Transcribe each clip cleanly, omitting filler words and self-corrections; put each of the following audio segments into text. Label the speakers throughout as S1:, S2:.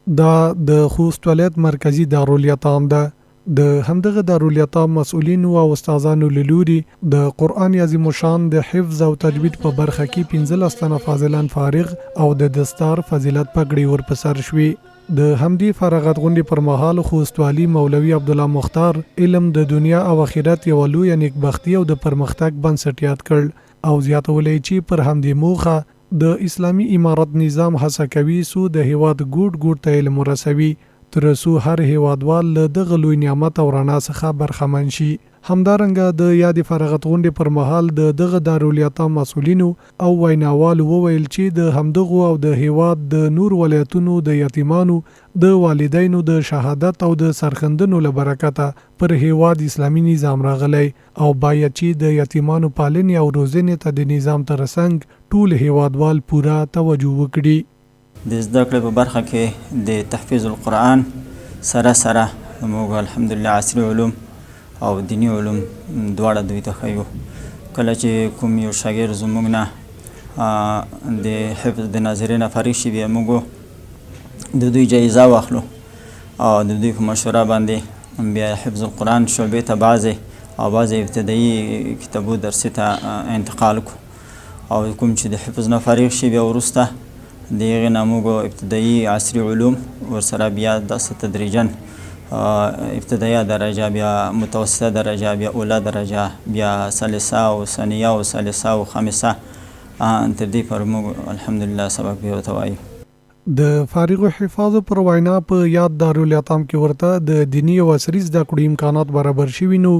S1: دا د خوست ولایت مرکزی دارالیتام ده. د همدغه دارالیتام مسؤلینو او استادانو له لوري د قرآن عظیم الشان د حفظ او تجوید په برخه کې 15 تنه فاضلان فارغ او د دستار فضیلت پګړي ورپسر شوي. د همدې فارغت غونډې پر مهال خوستوالي مولوي عبدالله مختار علم د دنیا او آخرت یو لوی نیکبختي او د پرمختګ بنسټ یاد کړ او زیاتولی چې پر همدې موخه د اسلامی امارت نظام هڅه کوي سو د هیواد ګوټ ګوټ ته علم ورسوي تر څو هر هیوادوال له دغه لوی نعمت او رڼا څخه برخمن شي. همدارنګه د یادې فارغت غونډې پر مهال د دغه دارالیتام مسؤلینو او ویناوالو وویل چې د همدغو او د هیواد د نور ولایتونو د یتیمانو د والدینو د شهادت او د سرخندنو له برکته پر هیواد اسلامی نظام راغلی او باید چې د یتیمانو پالنې او روزنې ته د نظام ترڅنګ ټول هیوادوال پوره توجه وکړي.
S2: د زده کړې په برخه کې د تحفیظ القرآن سره موږ الحمدلله عصري علوم او دینی علوم دواړه دوی ته ښیو. کله چې کوم یو شاګرد زموږ نه د حفظ د ناظرینه فارغ شي بیا موږ د دوی جایزه واخلو او د دوی په مشوره باندې بیا حفظ القرآن شعبې ته بعضې ابتدایي کتابو درسي ته انتقال کړو او کوم چې د حفظ نه فارغ شي بیا وروسته د هغې نه موږ ابتدایي عصري علوم ورسره بیا داسې تدریجا ابتدایه درجه بیا متوسطه درجه بیا اوله درجه بیا ثالثه او ثانیه او ثالثه او خامسه تر دې پر موږ الحمدلله سبق بیا ورته وایو.
S1: د فارغ حفاظو پر وینا په یاد دارالیتام کې ورته د دینی او عصري زده کړو امکانات برابر شوي نو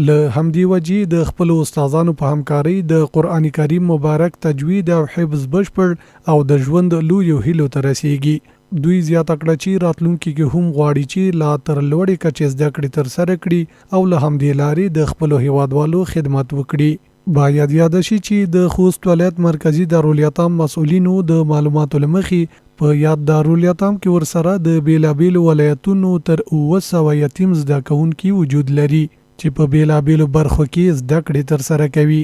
S1: له همدې وجې د خپل استادانو په همکاري د قرآن کریم مبارک تجوید او حفظ بشپړ او د ژوند لویو هیلو ته رسیږي. دوی زیاته کړه چې راتلونکي کې هم غواړي چې لا تر لوړې کچې زده کړې ترسره کړي او له همدې لارې د خپلو هیوادوالو خدمت وکړي. باید یاد شي چې د خوست ولایت مرکزی دارالیتام مسؤلینو د معلوماتو له مخې په یاد دارالیتام کې ورسره د بیلابیلو ولایتونو تر 900 یتیم زده کوونکي وجود لري چې په بیلابیلو برخو کې زده کړې ترسره کوي.